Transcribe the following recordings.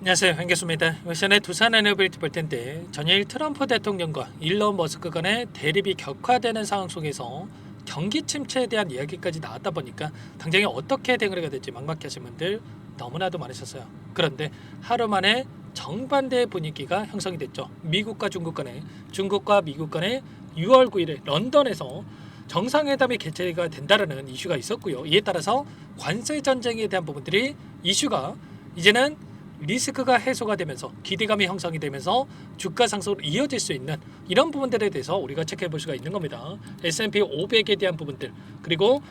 안녕하세요, 한교수입니다. 시간에 두산 에너빌리티 볼 텐데 전일 트럼프 대통령과 일론 머스크 간의 대립이 격화되는 상황 속에서 경기 침체에 대한 이야기까지 나왔다 보니까 당장에 어떻게 대응을 해야 될지 막막해하신 분들 너무나도 많으셨어요. 그런데 하루 만에 정반대의 분위기가 형성이 됐죠. 미국과 중국 간에, 중국과 미국 간에 6월 9일에 런던에서 정상회담이 개최가 된다라는 이슈가 있었고요. 이에 따라서 관세 전쟁에 대한 부분들이 이슈가 이제는 리스크가 해소가 되면서 기대감이 형성이 되면서 주가 상승으로 이어질 수 있는 이런 부분들에 대해서 우리가 체크해 볼 수가 있는 겁니다. S&P 500에 대한 부분들, 그리고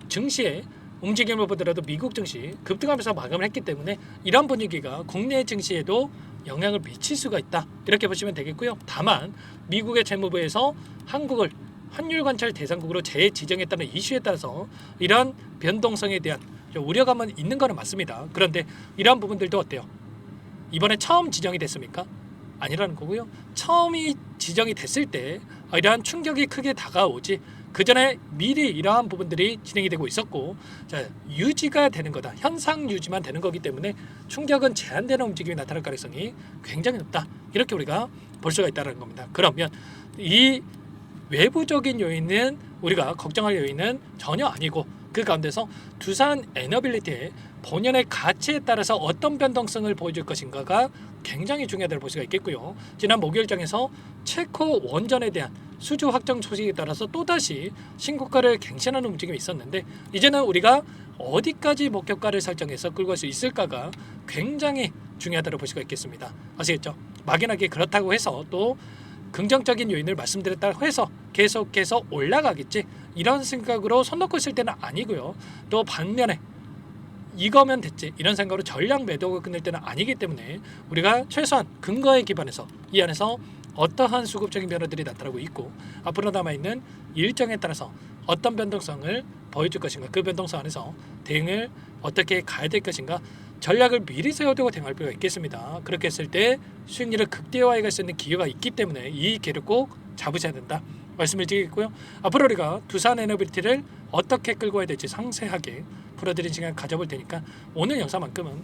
증시의 움직임을 보더라도 미국 증시 급등하면서 마감을 했기 때문에 이런 분위기가 국내 증시에도 영향을 미칠 수가 있다, 이렇게 보시면 되겠고요. 다만 미국의 재무부에서 한국을 환율 관찰 대상국으로 재지정했다는 이슈에 따라서 이런 변동성에 대한 우려감은 있는 거는 맞습니다. 그런데 이러한 부분들도 어때요? 이번에 처음 지정이 됐습니까? 아니라는 거고요. 처음이 지정이 됐을 때 이러한 충격이 크게 다가오지, 그 전에 미리 이러한 부분들이 진행이 되고 있었고, 자, 유지가 되는 거다, 현상 유지만 되는 거기 때문에 충격은 제한되는 움직임이 나타날 가능성이 굉장히 높다, 이렇게 우리가 볼 수가 있다는 겁니다. 그러면 이 외부적인 요인은 우리가 걱정할 요인은 전혀 아니고, 그 가운데서 두산 에너빌리티의 본연의 가치에 따라서 어떤 변동성을 보여줄 것인가가 굉장히 중요하다고 볼 수가 있겠고요. 지난 목요일장에서 체코 원전에 대한 수주 확정 소식에 따라서 또다시 신고가를 갱신하는 움직임이 있었는데, 이제는 우리가 어디까지 목표가를 설정해서 끌고 갈 수 있을까가 굉장히 중요하다고 볼 수가 있겠습니다. 아시겠죠? 막연하게 그렇다고 해서 또 긍정적인 요인을 말씀드렸다고 해서 계속해서 올라가겠지, 이런 생각으로 손 놓고 있을 때는 아니고요. 또 반면에 이거면 됐지, 이런 생각으로 전량 매도가 끝낼 때는 아니기 때문에 우리가 최소한 근거에 기반해서 이 안에서 어떠한 수급적인 변화들이 나타나고 있고 앞으로 남아있는 일정에 따라서 어떤 변동성을 보여줄 것인가, 그 변동성 안에서 대응을 어떻게 가야 될 것인가, 전략을 미리 세워두고 대응할 필요가 있겠습니다. 그렇게 했을 때 수익률을 극대화해 갈 수 있는 기회가 있기 때문에 이 기회를 꼭 잡으셔야 된다, 말씀을 드리겠고요. 앞으로 우리가 두산 에너빌리티를 어떻게 끌고 가야 될지 상세하게 풀어드린 시간 가져볼 테니까 오늘 영상만큼은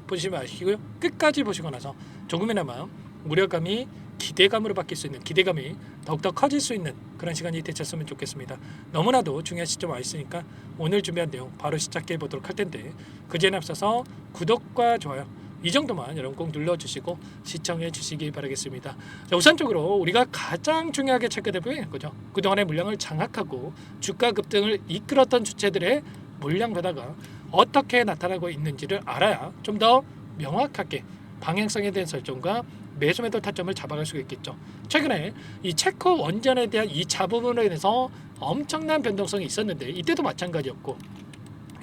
보시지 마시고요. 끝까지 보시고 나서 조금이나마 우려감이 기대감으로 바뀔 수 있는, 기대감이 더욱더 커질 수 있는 그런 시간이 되셨으면 좋겠습니다. 너무나도 중요한 시점 와 있으니까 오늘 준비한 내용 바로 시작해 보도록 할 텐데, 그전에 앞서서 구독과 좋아요 이 정도만 여러분 꼭 눌러주시고 시청해 주시기 바라겠습니다. 자, 우선적으로 우리가 가장 중요하게 체크될 부분이 거죠. 그동안의 물량을 장악하고 주가 급등을 이끌었던 주체들의 물량 변화가 어떻게 나타나고 있는지를 알아야 좀 더 명확하게 방향성에 대한 설정과 매수 매도 타점을 잡아갈 수가 있겠죠. 최근에 이 체코 원전에 대한 2차 부분에 대해서 엄청난 변동성이 있었는데 이때도 마찬가지였고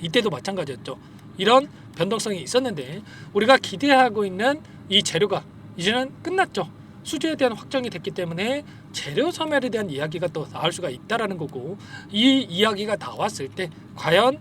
이때도 마찬가지였죠. 이런 변동성이 있었는데 우리가 기대하고 있는 이 재료가 이제는 끝났죠. 수주에 대한 확정이 됐기 때문에 재료 소멸에 대한 이야기가 또 나올 수가 있다라는 거고, 이 이야기가 나왔을 때 과연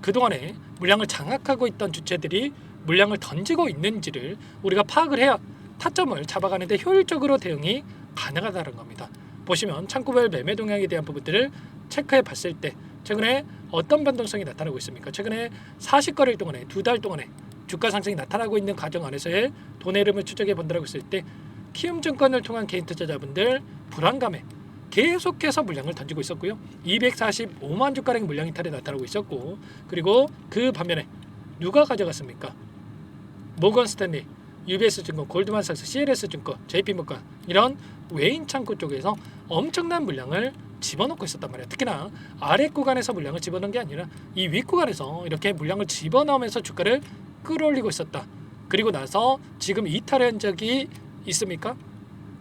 그동안에 물량을 장악하고 있던 주체들이 물량을 던지고 있는지를 우리가 파악을 해야 타점을 잡아가는데 효율적으로 대응이 가능하다는 겁니다. 보시면 창구별 매매 동향에 대한 부분들을 체크해 봤을 때 최근에 어떤 변동성이 나타나고 있습니까? 최근에 40거래일 동안에, 2달 동안에 주가 상승이 나타나고 있는 과정 안에서의 돈의 흐름을 추적해 본다고 했을 때 키움증권을 통한 개인 투자자분들 불안감에 계속해서 물량을 던지고 있었고요. 245만 주가량 물량 이탈이 나타나고 있었고, 그리고 그 반면에 누가 가져갔습니까? 모건 스탠리, UBS 증권, 골드만삭스, CLS 증권, JP모건, 이런 외인 창구 쪽에서 엄청난 물량을 집어넣고 있었단 말이에요. 특히나 아래 구간에서 물량을 집어넣은 게 아니라 이 윗 구간에서 이렇게 물량을 집어넣으면서 주가를 끌어올리고 있었다. 그리고 나서 지금 이탈의 흔적이 있습니까?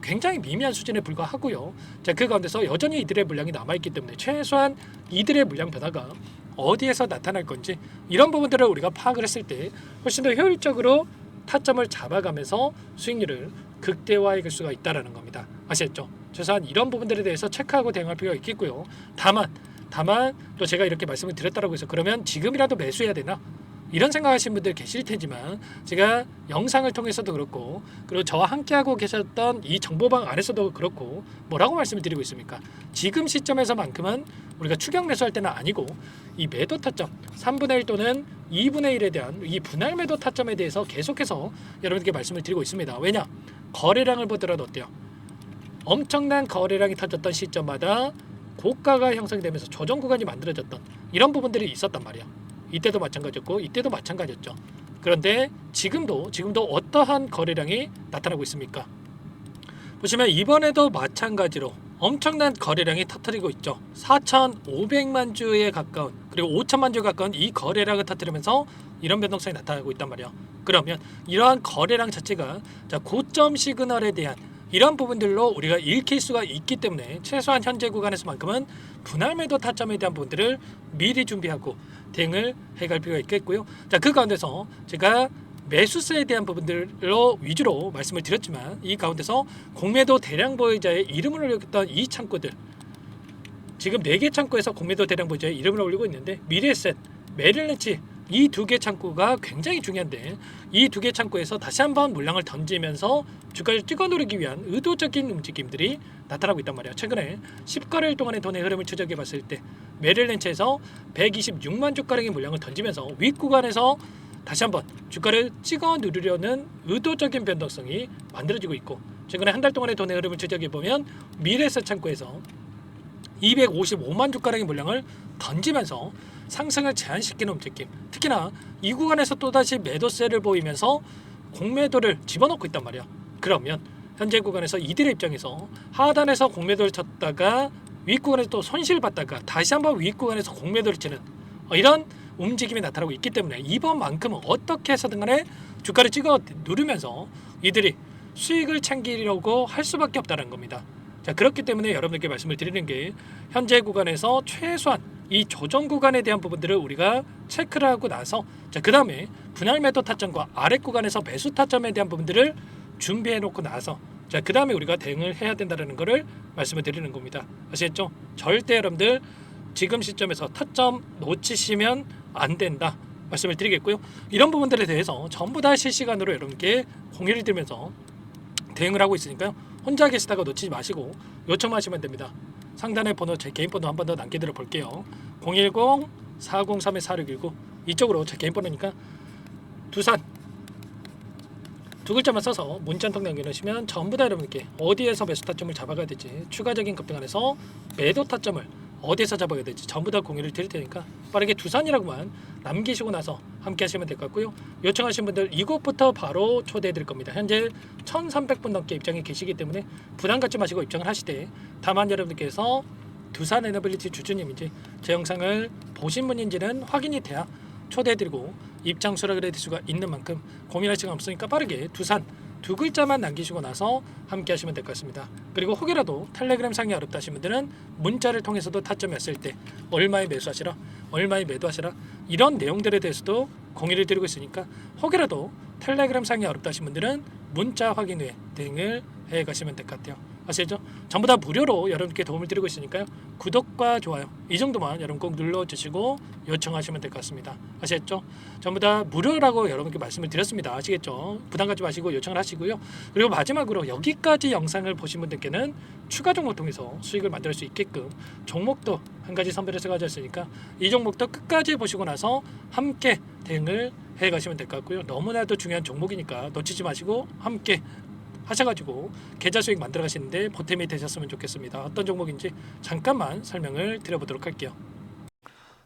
굉장히 미미한 수준에 불과하고요. 자, 그 가운데서 여전히 이들의 물량이 남아있기 때문에 최소한 이들의 물량 변화가 어디에서 나타날 건지 이런 부분들을 우리가 파악을 했을 때 훨씬 더 효율적으로 타점을 잡아가면서 수익률을 극대화해 갈 수가 있다는 겁니다. 아시겠죠? 최소한 이런 부분들에 대해서 체크하고 대응할 필요가 있겠고요. 다만 또 제가 이렇게 말씀을 드렸다고 해서 그러면 지금이라도 매수해야 되나? 이런 생각하시는 분들 계실 테지만 제가 영상을 통해서도 그렇고 그리고 저와 함께하고 계셨던 이 정보방 안에서도 그렇고 뭐라고 말씀을 드리고 있습니까? 지금 시점에서만큼은 우리가 추격 매수할 때는 아니고 이 매도 타점 3분의 1 또는 2분의 1에 대한 이 분할 매도 타점에 대해서 계속해서 여러분께 말씀을 드리고 있습니다. 왜냐? 거래량을 보더라도 어때요? 엄청난 거래량이 터졌던 시점마다 고가가 형성되면서 조정 구간이 만들어졌던 이런 부분들이 있었단 말이야. 이때도 마찬가지였고 이때도 마찬가지였죠. 그런데 지금도 어떠한 거래량이 나타나고 있습니까? 보시면 이번에도 마찬가지로 엄청난 거래량이 터뜨리고 있죠. 4,500만 주에 가까운 그리고 5천만 주에 가까운 이 거래량을 터뜨리면서 이런 변동성이 나타나고 있단 말이야. 그러면 이러한 거래량 자체가 고점 시그널에 대한 이런 부분들로 우리가 읽힐 수가 있기 때문에 최소한 현재 구간에서만큼은 분할 매도 타점에 대한 부분들을 미리 준비하고 대응을 해갈 필요가 있겠고요. 그 가운데서 제가 매수세에 대한 부분들로 위주로 말씀을 드렸지만 이 가운데서 공매도 대량 보유자의 이름을 올렸던 이 창구들 지금 4개 창구에서 공매도 대량 보유자의 이름을 올리고 있는데 미래에셋, 메릴린치 이 2개 창구가 굉장히 중요한데 이 2개 창구에서 다시 한번 물량을 던지면서 주가를 찍어 누르기 위한 의도적인 움직임들이 나타나고 있단 말이야. 최근에 10거래일 동안의 돈의 흐름을 추적해 봤을 때 메릴린치에서 126만 주가량의 물량을 던지면서 윗구간에서 다시 한번 주가를 찍어 누르려는 의도적인 변동성이 만들어지고 있고 최근에 한 달 동안의 돈의 흐름을 추적해 보면 미래에셋 창구에서 255만 주가량의 물량을 던지면서 상승을 제한시키는 움직임, 특히나 이 구간에서 또다시 매도세를 보이면서 공매도를 집어넣고 있단 말이야. 그러면 현재 구간에서 이들의 입장에서 하단에서 공매도를 쳤다가 윗구간에서 또 손실을 받다가 다시 한번 윗구간에서 공매도를 치는 이런 움직임이 나타나고 있기 때문에 이번만큼은 어떻게 해서든 간에 주가를 찍어 누르면서 이들이 수익을 챙기려고 할 수밖에 없다는 겁니다. 그렇기 때문에 여러분들께 말씀을 드리는 게 현재 구간에서 최소한 이 조정 구간에 대한 부분들을 우리가 체크를 하고 나서 그 다음에 분할 매도 타점과 아래 구간에서 매수 타점에 대한 부분들을 준비해 놓고 나서 그 다음에 우리가 대응을 해야 된다는 것을 말씀을 드리는 겁니다. 아시겠죠? 절대 여러분들 지금 시점에서 타점 놓치시면 안 된다 말씀을 드리겠고요. 이런 부분들에 대해서 전부 다 실시간으로 여러분께 공유를 드리면서 대응을 하고 있으니까요. 혼자 계시다가 놓치지 마시고 요청하시면 됩니다. 상단의 번호 제 개인 번호 한 번 더 남겨드려 볼게요. 010-403-4619 이쪽으로 제 개인 번호니까 두산 두 글자만 써서 문자 한 통 남겨놓으시면 전부 다 여러분께 어디에서 매수 타점을 잡아가야 될지 추가적인 급등 안에서 매도 타점을 어디에서 잡아야 될지 전부 다 공유를 드릴 테니까 빠르게 두산이라고만 남기시고 나서 함께 하시면 될 것 같고요. 요청하신 분들 이곳부터 바로 초대해 드릴 겁니다. 현재 1300분 넘게 입장에 계시기 때문에 부담 갖지 마시고 입장을 하시되 다만 여러분들께서 두산 에너빌리티 주주님인지 제 영상을 보신 분인지는 확인이 돼야 초대해 드리고 입장 수락을 해드릴 수가 있는 만큼 고민할 시간 없으니까 빠르게 두산 두 글자만 남기시고 나서 함께 하시면 될 것 같습니다. 그리고 혹여라도 텔레그램 상이 어렵다 하신 분들은 문자를 통해서도 타점했을 때 얼마에 매수하시라 얼마에 매도하시라 이런 내용들에 대해서도 공유를 드리고 있으니까 혹여라도 텔레그램 상이 어렵다 하신 분들은 문자 확인 후에 대응을 해 가시면 될 것 같아요. 아시죠? 전부 다 무료로 여러분께 도움을 드리고 있으니까요. 구독과 좋아요 이 정도만 여러분 꼭 눌러주시고 요청하시면 될 것 같습니다. 아시겠죠? 전부 다 무료라고 여러분께 말씀을 드렸습니다. 아시겠죠? 부담 갖지 마시고 요청을 하시고요. 그리고 마지막으로 여기까지 영상을 보신 분들께는 추가 종목 통해서 수익을 만들 수 있게끔 종목도 한 가지 선별해서 가져왔으니까 이 종목도 끝까지 보시고 나서 함께 대응을 해 가시면 될 것 같고요. 너무나도 중요한 종목이니까 놓치지 마시고 함께 하셔가지고 계좌 수익 만들어 가시는데 보탬이 되셨으면 좋겠습니다. 어떤 종목인지 잠깐만 설명을 드려보도록 할게요.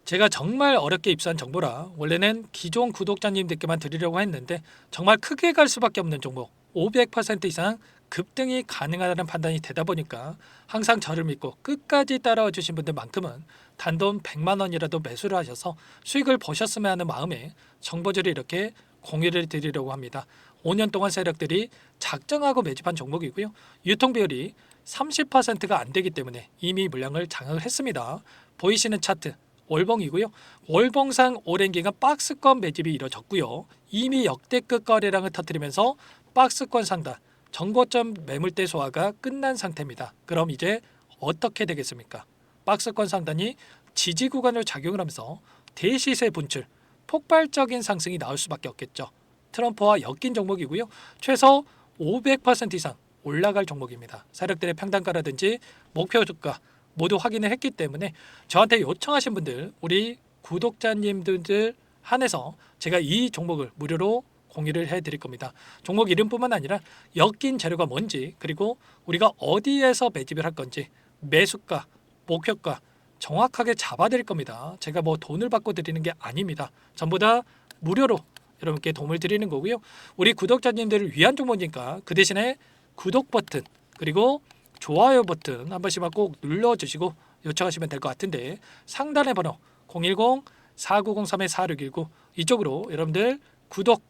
제가 정말 어렵게 입수한 정보라 원래는 기존 구독자님들께만 드리려고 했는데 정말 크게 갈 수밖에 없는 종목 500% 이상 급등이 가능하다는 판단이 되다 보니까 항상 저를 믿고 끝까지 따라와 주신 분들만큼은 단돈 100만 원이라도 매수를 하셔서 수익을 보셨으면 하는 마음에 정보들을 이렇게 공유를 드리려고 합니다. 5년 동안 세력들이 작정하고 매집한 종목이고요. 유통 비율이 30%가 안 되기 때문에 이미 물량을 장악을 했습니다. 보이시는 차트 월봉이고요. 월봉상 오랜 기간 박스권 매집이 이뤄졌고요. 이미 역대급 거래량을 터뜨리면서 박스권 상단 정고점 매물대 소화가 끝난 상태입니다. 그럼 이제 어떻게 되겠습니까? 박스권 상단이 지지 구간을 작용을 하면서 대시세 분출 폭발적인 상승이 나올 수밖에 없겠죠. 트럼프와 엮인 종목이고요. 최소 500% 이상 올라갈 종목입니다. 세력들의 평단가라든지 목표 주가 모두 확인을 했기 때문에 저한테 요청하신 분들, 우리 구독자님들 한해서 제가 이 종목을 무료로 공유를 해드릴 겁니다. 종목 이름뿐만 아니라 엮인 재료가 뭔지, 그리고 우리가 어디에서 매집을 할 건지, 매수가, 목표가 정확하게 잡아드릴 겁니다. 제가 뭐 돈을 받고 드리는 게 아닙니다. 전부 다 무료로 여러분께 도움을 드리는 거고요. 우리 구독자님들을 위한 종목이니까 그 대신에 구독 버튼 그리고 좋아요 버튼 한 번씩만 꼭 눌러주시고 요청하시면 될 것 같은데, 상단의 번호 010-4903-4619 이쪽으로 여러분들 구독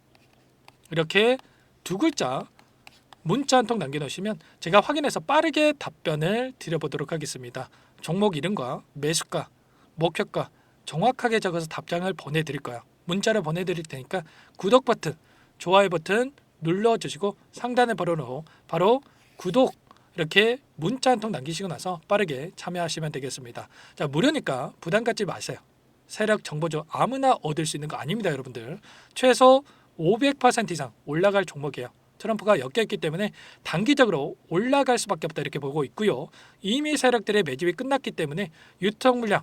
이렇게 두 글자 문자 한 통 남겨놓으시면 제가 확인해서 빠르게 답변을 드려보도록 하겠습니다. 종목 이름과 매수가, 목표가 정확하게 적어서 답장을 보내드릴 거예요. 문자를 보내드릴 테니까 구독 버튼, 좋아요 버튼 눌러주시고 상단의 번호로 바로 구독 이렇게 문자 한 통 남기시고 나서 빠르게 참여하시면 되겠습니다. 자, 무료니까 부담 갖지 마세요. 세력 정보죠. 아무나 얻을 수 있는 거 아닙니다, 여러분들. 최소 500% 이상 올라갈 종목이에요. 트럼프가 엮여있기 때문에 단기적으로 올라갈 수밖에 없다 이렇게 보고 있고요. 이미 세력들의 매집이 끝났기 때문에 유통 물량,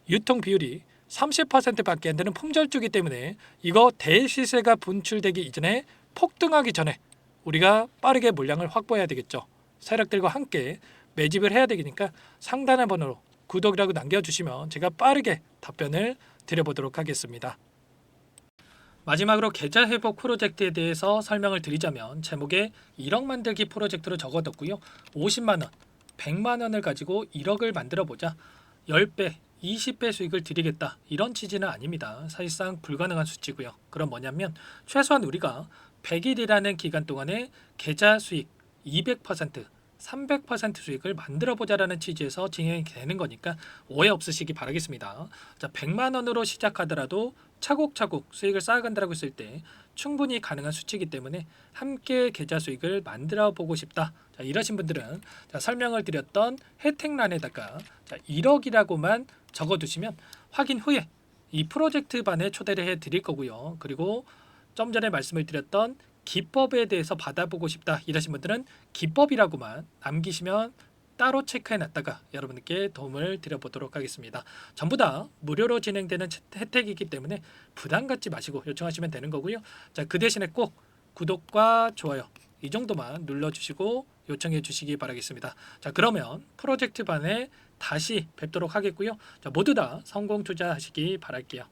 유통 비율이 30%밖에 안 되는 품절주기 때문에 이거 대시세가 분출되기 이전에 폭등하기 전에 우리가 빠르게 물량을 확보해야 되겠죠. 세력들과 함께 매집을 해야 되니까 상단의 번호로 구독이라고 남겨주시면 제가 빠르게 답변을 드려보도록 하겠습니다. 마지막으로 계좌 회복 프로젝트에 대해서 설명을 드리자면 제목에 1억 만들기 프로젝트로 적어뒀고요. 50만 원, 100만 원을 가지고 1억을 만들어 보자. 10배, 20배 수익을 드리겠다. 이런 취지는 아닙니다. 사실상 불가능한 수치고요. 그럼 뭐냐면 최소한 우리가 100일이라는 기간 동안에 계좌 수익 200%, 300% 수익을 만들어 보자라는 취지에서 진행이 되는 거니까 오해 없으시기 바라겠습니다. 자, 100만 원으로 시작하더라도 차곡차곡 수익을 쌓아간다고 했을 때 충분히 가능한 수치이기 때문에 함께 계좌 수익을 만들어 보고 싶다. 자, 이러신 분들은 자, 설명을 드렸던 혜택란에다가 자, 1억이라고만 적어두시면 확인 후에 이 프로젝트 반에 초대를 해 드릴 거고요. 그리고 좀 전에 말씀을 드렸던 기법에 대해서 받아보고 싶다 이러신 분들은 기법이라고만 남기시면 따로 체크해 놨다가 여러분께 도움을 드려보도록 하겠습니다. 전부 다 무료로 진행되는 혜택이기 때문에 부담 갖지 마시고 요청하시면 되는 거고요. 자, 그 대신에 꼭 구독과 좋아요 이 정도만 눌러주시고 요청해 주시기 바라겠습니다. 자, 그러면 프로젝트 반에 다시 뵙도록 하겠고요. 자, 모두 다 성공 투자하시기 바랄게요.